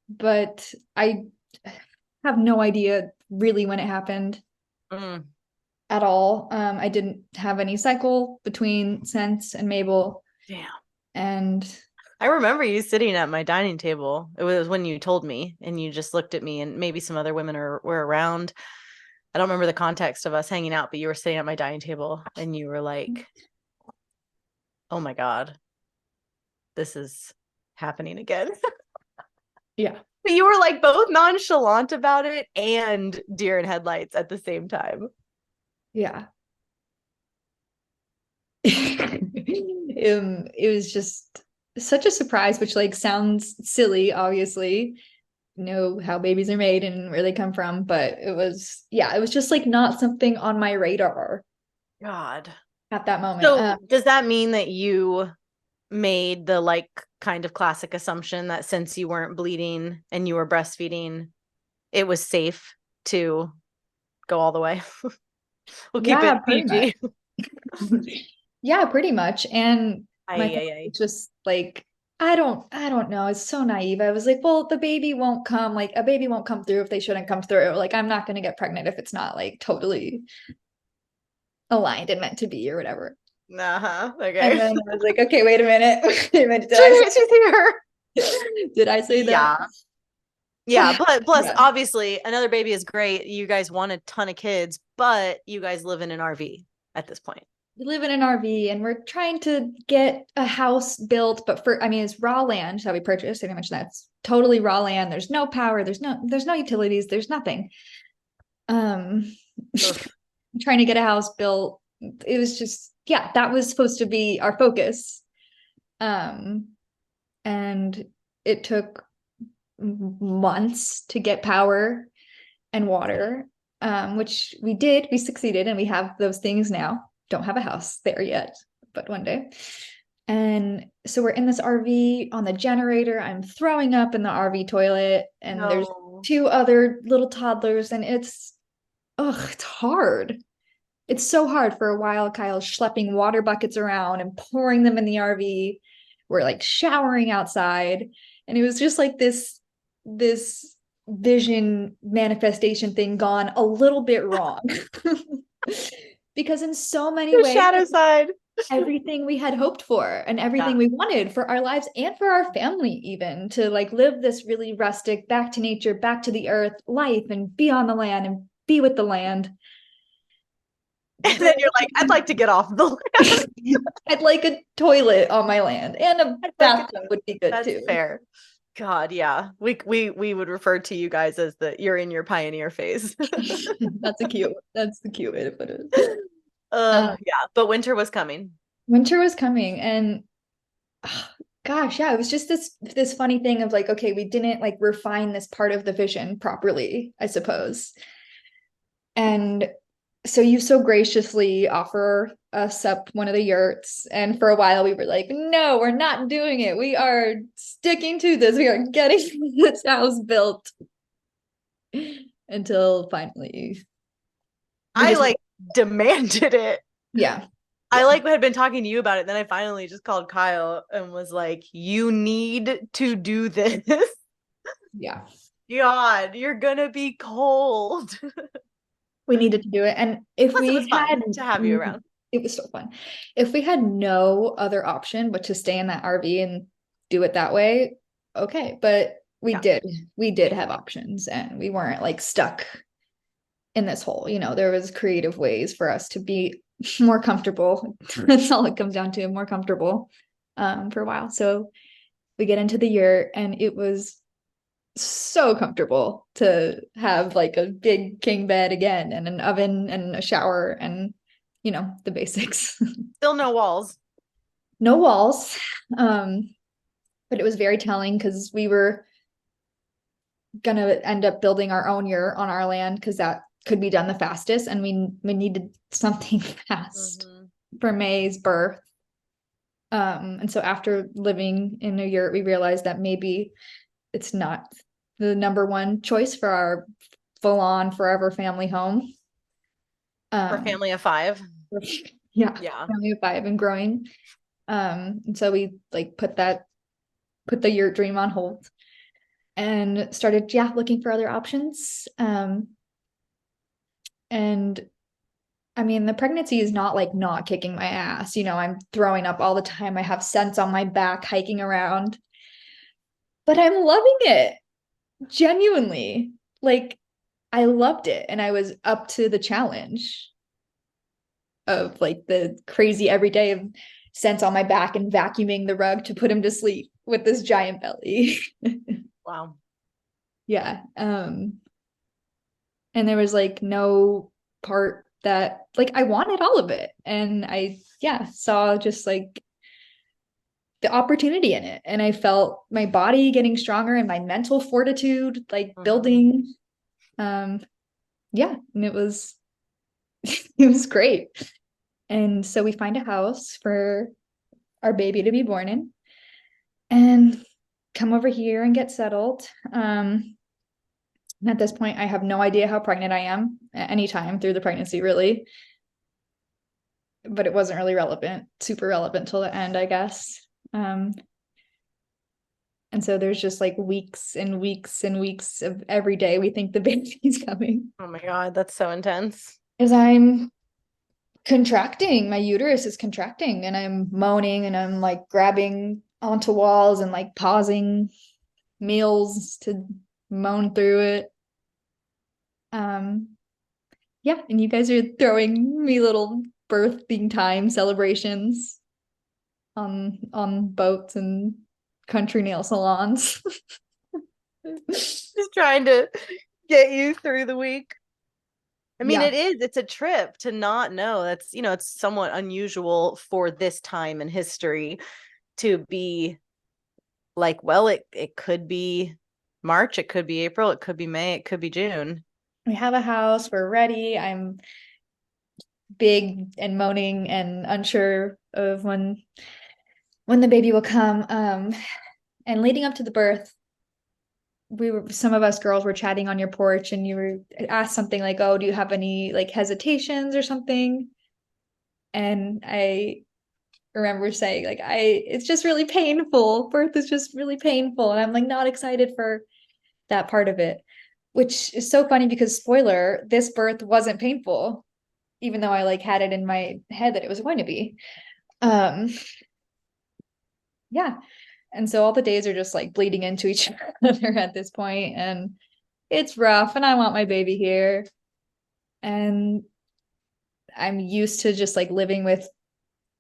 But I have no idea really when it happened at all. I didn't have any cycle between Sense and Mabel. Damn. And I remember you sitting at my dining table. It was when you told me, and you just looked at me, and maybe some other women were around. I don't remember the context of us hanging out, but you were sitting at my dining table and you were like, oh my God, this is happening again. yeah. But you were like both nonchalant about it and deer in headlights at the same time. Yeah. It was just such a surprise, which like sounds silly, obviously. Know how babies are made and where they come from, but it was just like not something on my radar. God. At that moment. So does that mean that you made the like kind of classic assumption that since you weren't bleeding and you were breastfeeding, it was safe to go all the way? We'll keep it PG. Yeah, pretty much. And my just like I don't know. It's so naive. I was like, well, the baby won't come. Like a baby won't come through if they shouldn't come through. Like I'm not going to get pregnant if it's not like totally aligned and meant to be or whatever. Okay. And then I was like, okay, wait a minute. Did I say that? Yeah. But plus, obviously, another baby is great. You guys want a ton of kids, but you guys live in an RV at this point. We live in an RV, and we're trying to get a house built, but it's raw land that we purchased. I didn't mention that. It's totally raw land. There's no power. There's no utilities. There's nothing. Trying to get a house built. It was just, that was supposed to be our focus. And it took months to get power and water, which we did. We succeeded, and we have those things now. Don't have a house there yet, but one day. And so we're in this RV on the generator. I'm throwing up in the RV toilet, and there's two other little toddlers, and it's hard. It's so hard. For a while, Kyle's schlepping water buckets around and pouring them in the RV. We're like showering outside, and it was just like this vision manifestation thing gone a little bit wrong. Because in so many ways, shadow side, everything we had hoped for and everything we wanted for our lives and for our family, even to like live this really rustic, back to nature, back to the earth life, and be on the land and be with the land. And then you're like, I'd like to get off the land. I'd like a toilet on my land, and a bathtub would be good. That's too. Fair. God, yeah. We would refer to you guys as you're in your pioneer phase. That's the cute way to put it. Yeah, but winter was coming. And gosh, it was just this funny thing of like, okay, we didn't like refine this part of the vision properly, I suppose. And so you so graciously offer us up one of the yurts, and for a while we were like, no, we're not doing it. We are sticking to this. We are getting this house built. Until finally I demanded it. Yeah. I had been talking to you about it, then I finally just called Kyle and was like, you need to do this. Yeah. God, you're gonna be cold. We needed to do it. And if Plus, we it was had fun to have you around. It was so fun. If we had no other option but to stay in that RV and do it that way, okay, but Yeah. we did have options, and we weren't like stuck in this hole. There was creative ways for us to be more comfortable. That's all it comes down to, more comfortable for a while. So we get into the year, and it was so comfortable to have like a big king bed again, and an oven and a shower, and the basics. Still no walls. No walls. But it was very telling because we were gonna end up building our own yurt on our land because that could be done the fastest, and we needed something fast for May's birth. And so after living in a yurt, we realized that maybe it's not the number one choice for our full-on forever family home. For family of 5. Yeah, Yeah. family of 5 and growing. And so we like put the yurt dream on hold and started looking for other options. And I mean, the pregnancy is not like not kicking my ass. I'm throwing up all the time. I have scents on my back hiking around, but I'm loving it. Genuinely. Like, I loved it. And I was up to the challenge of like the crazy everyday of scents on my back and vacuuming the rug to put him to sleep with this giant belly. Wow. Yeah. And there was like no part that like I wanted all of it. And I saw just like the opportunity in it. And I felt my body getting stronger and my mental fortitude like building. And it was it was great. And so we find a house for our baby to be born in and come over here and get settled. And at this point, I have no idea how pregnant I am at any time through the pregnancy, really. But it wasn't really super relevant till the end, I guess. And so there's just like weeks and weeks and weeks of every day we think the baby's coming. Oh my God, that's so intense. As I'm contracting, my uterus is contracting, and I'm moaning, and I'm like grabbing onto walls and like pausing meals to moan through it. And you guys are throwing me little birthing time celebrations on boats and country nail salons. Just trying to get you through the week. I mean, Yeah. it's a trip to not know. That's, it's somewhat unusual for this time in history to be like, well, it could be March, it could be April, it could be May, it could be June. We have a house, we're ready. I'm big and moaning and unsure of when the baby will come. And leading up to the birth, some of us girls were chatting on your porch, and you were asked something like, oh, do you have any like hesitations or something? And I remember saying like, it's just really painful. Birth is just really painful. And I'm like not excited for that part of it, which is so funny because spoiler, this birth wasn't painful, even though I like had it in my head that it was going to be. Yeah. And so all the days are just like bleeding into each other at this point, and it's rough, and I want my baby here. And I'm used to just like living with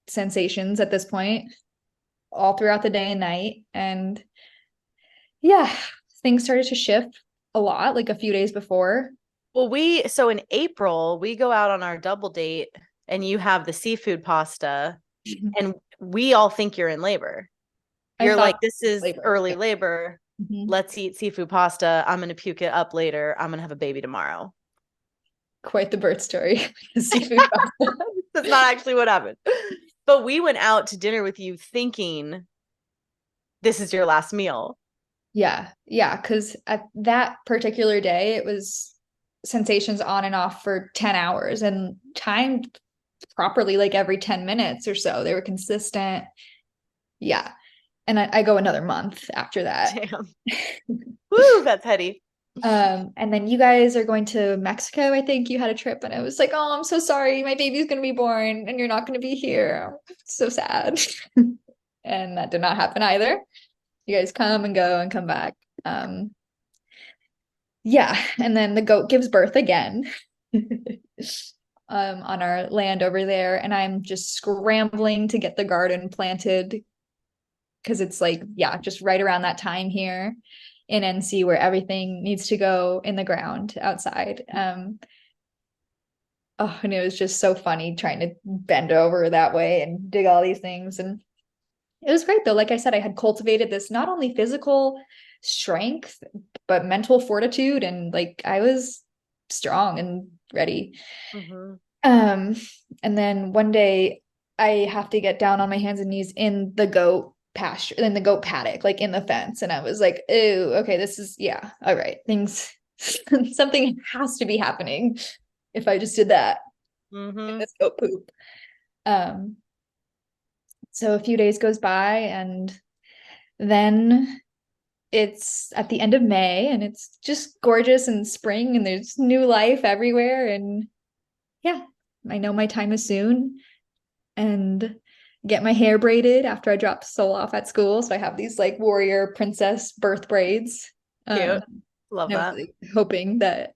sensations at this point all throughout the day and night. And things started to shift a lot like a few days before. Well, so in April, we go out on our double date, and you have the seafood pasta, and we all think you're in labor. You're like, this is early labor. Let's eat seafood pasta. I'm going to puke it up later. I'm going to have a baby tomorrow. Quite the birth story. Seafood pasta. That's not actually what happened. But we went out to dinner with you thinking this is your last meal. Yeah. Yeah. Because at that particular day, it was sensations on and off for 10 hours and timed properly, like every 10 minutes or so. They were consistent. Yeah. And I go another month after that. Damn. Woo, that's heady. And then you guys are going to Mexico. I think you had a trip, and I was like, oh, I'm so sorry. My baby's going to be born and you're not going to be here. So sad. And that did not happen either. You guys come and go and come back. Yeah, and then the goat gives birth again on our land over there, and I'm just scrambling to get the garden planted because it's like, yeah, just right around that time here in NC where everything needs to go in the ground outside. Oh, and it was just so funny trying to bend over that way and dig all these things. And it was great though. Like I said, I had cultivated this not only physical strength, but mental fortitude. And like I was strong and ready. Mm-hmm. And then one day I have to get down on my hands and knees in the goat pasture, in the goat paddock, like in the fence. And I was like, oh, okay, this is, yeah, all right. Things, something has to be happening if I just did that. Mm-hmm. This goat poop. So a few days goes by and then it's at the end of May and it's just gorgeous and spring and there's new life everywhere. And yeah, I know my time is soon and get my hair braided after I drop Soul off at school. So I have these like warrior princess birth braids. Cute. Love I was that. like, hoping that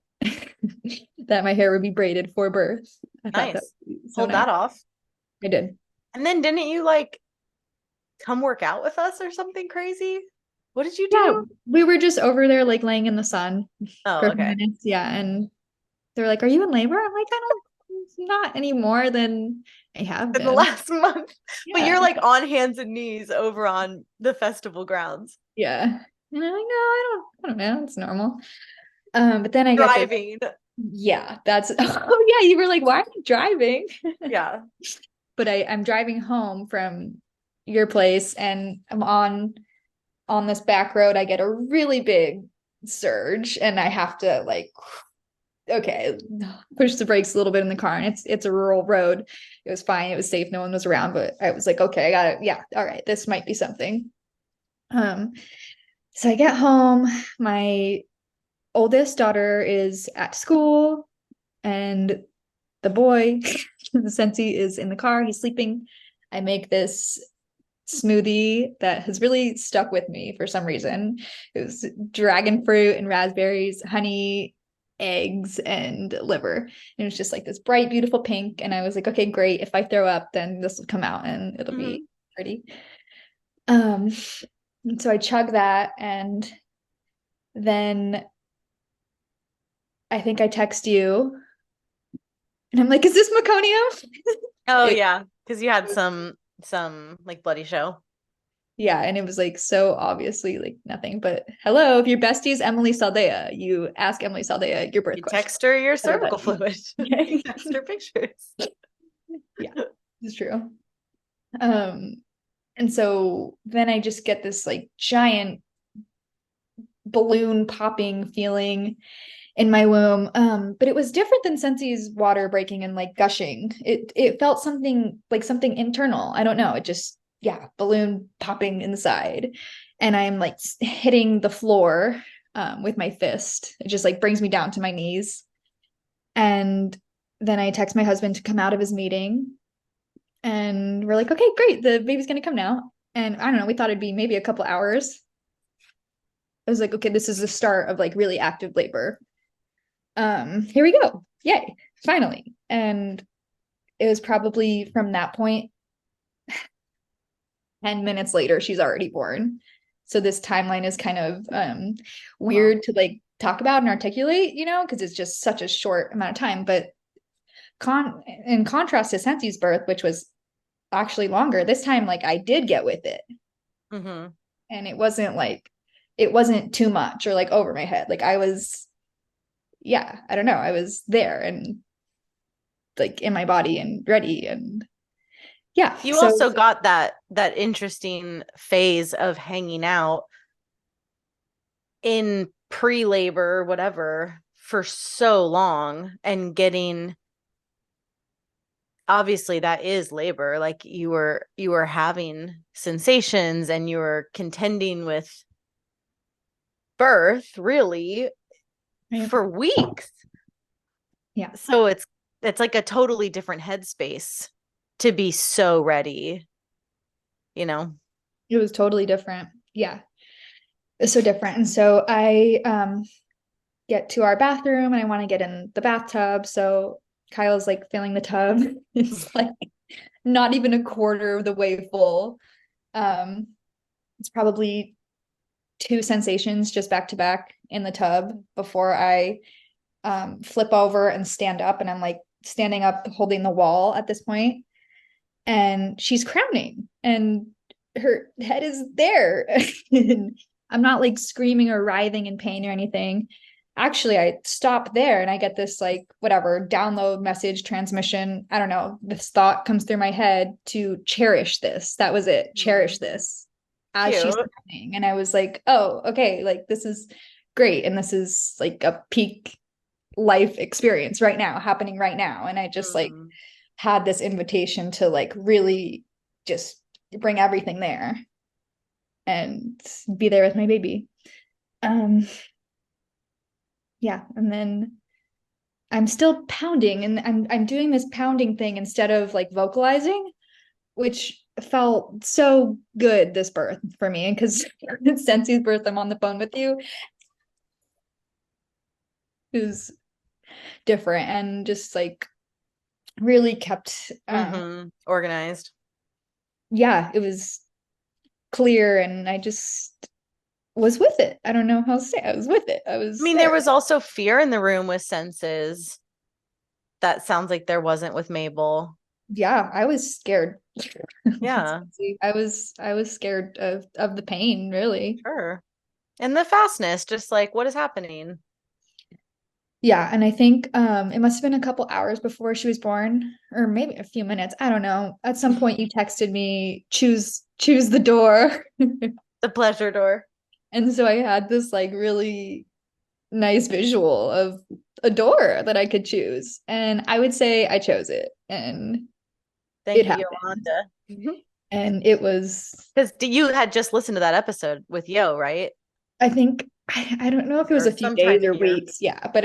that my hair would be braided for birth. I thought that Nice. would be so Hold nice. that off. I did. And then didn't you like come work out with us or something crazy? What did you Yeah, do? we were just over there like laying in the sun Oh, for a few okay. minutes. Yeah, and they're like, "Are you in labor?" I'm like, "I don't, not any more than I have In the been." last month. But Yeah, you're like on hands and knees over on the festival grounds. yeah. And I'm like, "No, I don't know. It's normal." But then I got this. Driving. Yeah, that's. Oh yeah, you were like, "Why are you driving?" Yeah. But I'm driving home from your place, and I'm on this back road. I get a really big surge, and I have to like okay, push the brakes a little bit in the car, and it's a rural road. It was fine, it was safe, no one was around, but I was like, okay, I got it. Yeah, all right, this might be something. So I get home, my oldest daughter is at school, and the boy, the Sensi, is in the car, he's sleeping. I make this smoothie that has really stuck with me for some reason. It was dragon fruit and raspberries, honey, eggs, and liver. And it was just like this bright, beautiful pink. And I was like, okay, great. If I throw up, then this will come out and it'll be pretty. And so I chug that, and then I think I text you, and I'm like, is this meconium? Oh yeah, because you had some like bloody show. Yeah, and it was like so obviously like nothing. But hello, if your bestie is Emily Saldea, you ask Emily Saldea your birth You question. text her your cervical Everybody. fluid. You text her pictures. Yeah, it's true. And so then I just get this like giant balloon popping feeling in my womb. But it was different than Sensi's water breaking and like gushing. It felt something like something internal. I don't know. It just, yeah, balloon popping inside. And I'm like hitting the floor with my fist. It just like brings me down to my knees. And then I text my husband to come out of his meeting. And we're like, okay, great. The baby's gonna come now. And I don't know, we thought it'd be maybe a couple hours. I was like, okay, this is the start of like really active labor. Here we go. Yay, finally. And it was probably from that point, 10 minutes later, she's already born. So this timeline is kind of weird to like talk about and articulate, you know, because it's just such a short amount of time. But in contrast to Sensi's birth, which was actually longer, this time like I did get with it. And it wasn't too much or like over my head. Like I was, yeah, I don't know. I was there and like in my body and ready. And yeah. You also got that interesting phase of hanging out in pre-labor, whatever, for so long and getting, obviously that is labor. Like you were having sensations and you were contending with birth really for weeks. Yeah. So it's like a totally different headspace to be so ready, you know. It was totally different. Yeah. It's so different. And so I get to our bathroom and I want to get in the bathtub. So Kyle's like filling the tub. It's like not even a quarter of the way full. Um, it's probably two sensations just back to back in the tub before I flip over and stand up. And I'm like standing up holding the wall at this point. And she's crowning and her head is there. And I'm not like screaming or writhing in pain or anything. Actually, I stop there and I get this like whatever download message transmission. I don't know. This thought comes through my head to cherish this. That was it. Cherish this as she's Cute. happening. And I was like, oh, okay, like this is great. And this is like a peak life experience right now, happening right now. And I just like had this invitation to like really just bring everything there and be there with my baby. Yeah, and then I'm still pounding and I'm doing this pounding thing instead of like vocalizing, which felt so good this birth for me because Sensei's birth, I'm on the phone with you, is different and just like really kept Organized. yeah, it was clear and I just was with it. I don't know how to say it. I was with it. I was There was also fear in the room with senses. That sounds like there wasn't with Mabel. yeah, I was scared. Yeah. I was scared of the pain, really. Sure. And the fastness, just like what is happening? Yeah, and I think it must have been a couple hours before she was born, or maybe a few minutes. I don't know. At some point you texted me, choose the door. The pleasure door. And so I had this like really nice visual of a door that I could choose. And I would say I chose it. And Thank it you, happened. Yolanda. And it was Because you had just listened to that episode with Yo, right? I think I don't know if it was Or a few sometime days or in here. weeks. Yeah, but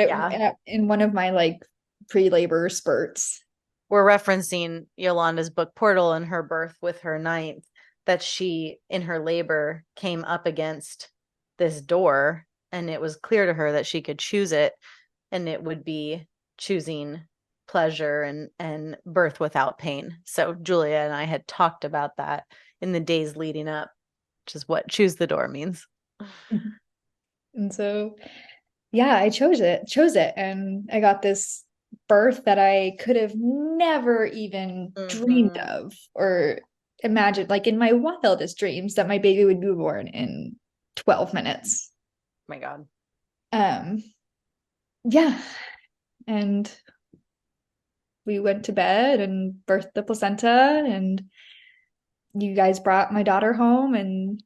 in one of my like pre-labor spurts. We're referencing Yolanda's book Portal and her birth with her ninth, that she, in her labor, came up against this door, and it was clear to her that she could choose it, and it would be choosing pleasure and birth without pain. So Julia and I had talked about that in the days leading up, which is what choose the door means. And so yeah, I chose it and I got this birth that I could have never even dreamed of or imagined like in my wildest dreams that my baby would be born in 12 minutes. My God. Yeah. And we went to bed and birthed the placenta and you guys brought my daughter home and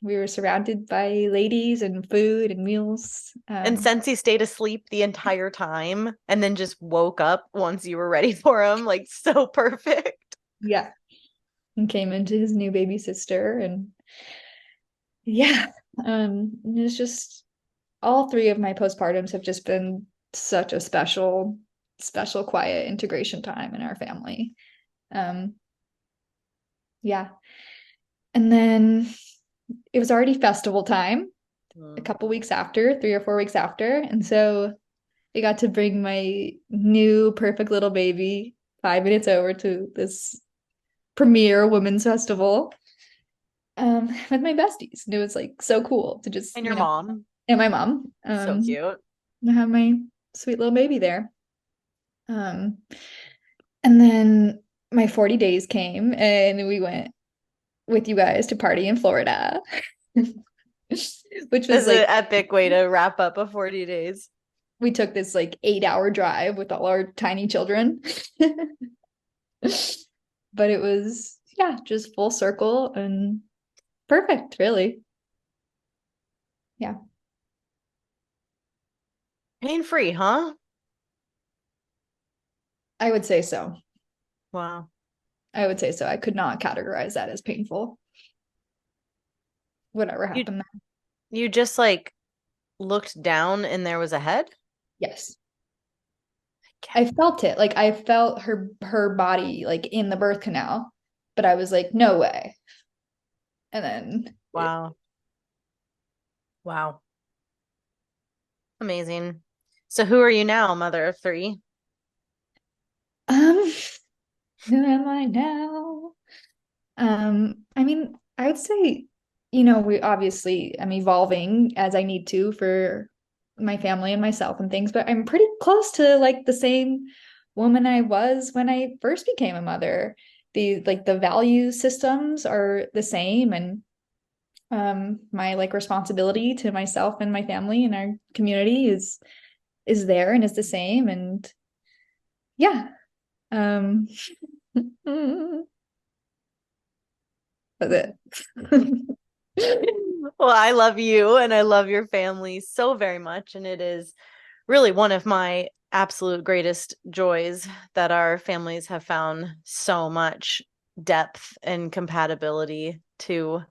we were surrounded by ladies and food and meals. And Sensi stayed asleep the entire time and then just woke up once you were ready for him. Like, so perfect. Yeah. And came into his new baby sister. And yeah, it's just all three of my postpartums have just been such a special, special, quiet integration time in our family. Yeah. And then it was already festival time a couple weeks after, 3 or 4 weeks after. And so I got to bring my new perfect little baby 5 minutes over to this premier women's festival with my besties. And it was like so cool to just, And your mom. And my mom. So cute. I have my sweet little baby there. And then my 40 days came and we went with you guys to party in Florida. Which was like an epic way to wrap up a 40 days. We took this like 8-hour drive with all our tiny children. But it was, yeah, just full circle and perfect, really. Yeah. Pain-free, huh? I would say so. Wow. I would say so. I could not categorize that as painful. Whatever happened there. You just like looked down and there was a head? Yes. I felt it. Like I felt her body like in the birth canal, but I was like, no way. And then wow. Wow. Amazing. So who are you now, mother of 3? Who am I now? I mean, I would say, we obviously I'm evolving as I need to for my family and myself and things, but I'm pretty close to like the same woman I was when I first became a mother. The value systems are the same, and my like responsibility to myself and my family and our community is there and is the same. And yeah. That's it. Well, I love you and I love your family so very much. And it is really one of my absolute greatest joys that our families have found so much depth and compatibility to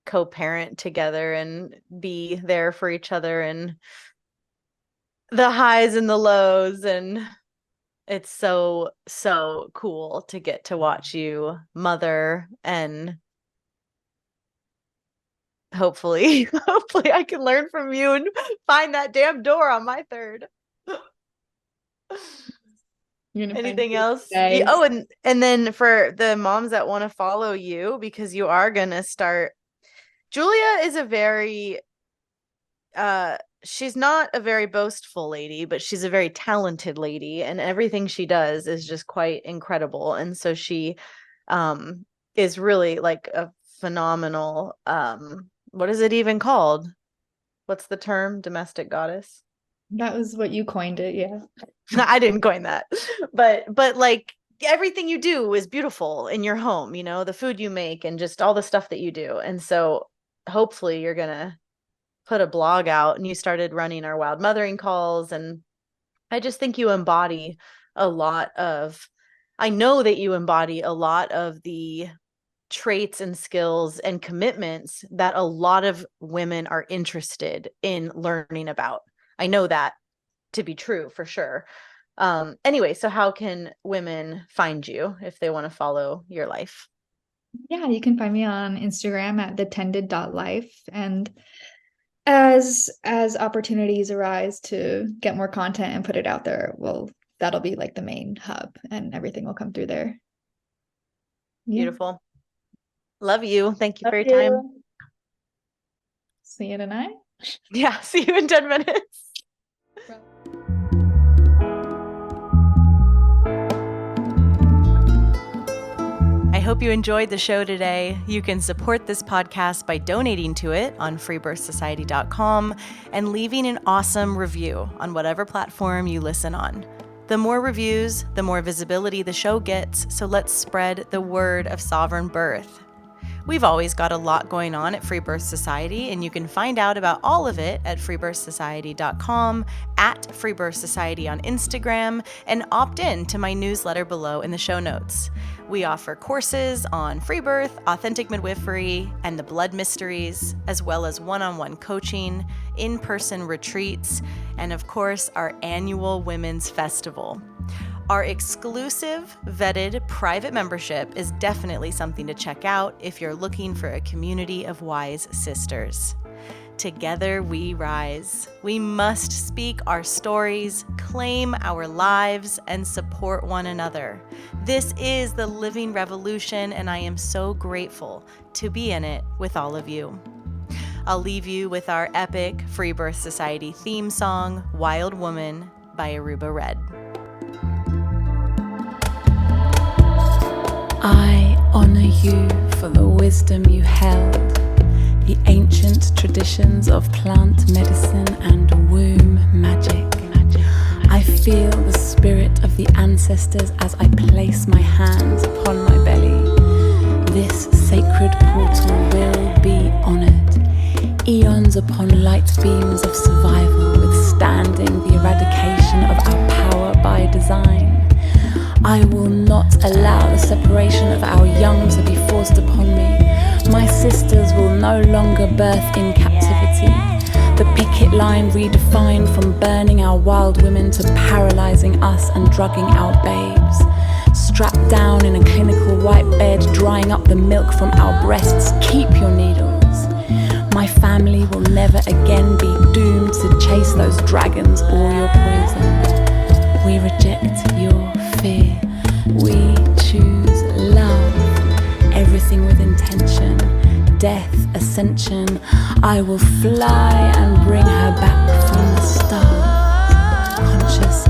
co-parent together and be there for each other and the highs and the lows. And it's so, so cool to get to watch you mother, and hopefully I can learn from you and find that damn door on my 3rd. Anything else? Oh, and then for the moms that want to follow you, because you are going to start, Julia is a very she's not a very boastful lady, but she's a very talented lady, and everything she does is just quite incredible. And so she is really like a phenomenal what is it even called? What's the term? Domestic goddess? That was what you coined it, yeah. I didn't coin that. But like everything you do is beautiful in your home, the food you make and just all the stuff that you do. And so hopefully you're going to put a blog out, and you started running our wild mothering calls. And I just think you embody a lot of, I know that you embody a lot of the traits and skills and commitments that a lot of women are interested in learning about. I know that to be true for sure. Anyway, so how can women find you if they want to follow your life? Yeah, you can find me on Instagram at thetended.life. And as opportunities arise to get more content and put it out there, well, that'll be like the main hub, and everything will come through there. Yeah. Beautiful. Love you. Thank you for your time. See you tonight. Yeah, see you in 10 minutes. I hope you enjoyed the show today. You can support this podcast by donating to it on freebirthsociety.com and leaving an awesome review on whatever platform you listen on. The more reviews, the more visibility the show gets, so let's spread the word of sovereign birth. We've always got a lot going on at Freebirth Society, and you can find out about all of it at freebirthsociety.com, at Freebirth Society on Instagram, and opt in to my newsletter below in the show notes. We offer courses on free birth, authentic midwifery, and the blood mysteries, as well as one-on-one coaching, in-person retreats, and of course, our annual Women's Festival. Our exclusive, vetted, private membership is definitely something to check out if you're looking for a community of wise sisters. Together we rise. We must speak our stories, claim our lives, and support one another. This is the living revolution, and I am so grateful to be in it with all of you. I'll leave you with our epic Freebirth Society theme song, Wild Woman by Aruba Red. I honor you for the wisdom you held, the ancient traditions of plant medicine and womb magic. I feel the spirit of the ancestors as I place my hands upon my belly. This sacred portal will be honored. Eons upon light beams of survival, withstanding the eradication of our power by design. I will not allow the separation of our young to be forced upon me. My sisters will no longer birth in captivity. The picket line redefined from burning our wild women to paralyzing us and drugging our babes. Strapped down in a clinical white bed, drying up the milk from our breasts. Keep your needles. My family will never again be doomed to chase those dragons or your poison. We reject your fear. We choose love. Everything with intention. Death, ascension. I will fly and bring her back from the stars. Conscious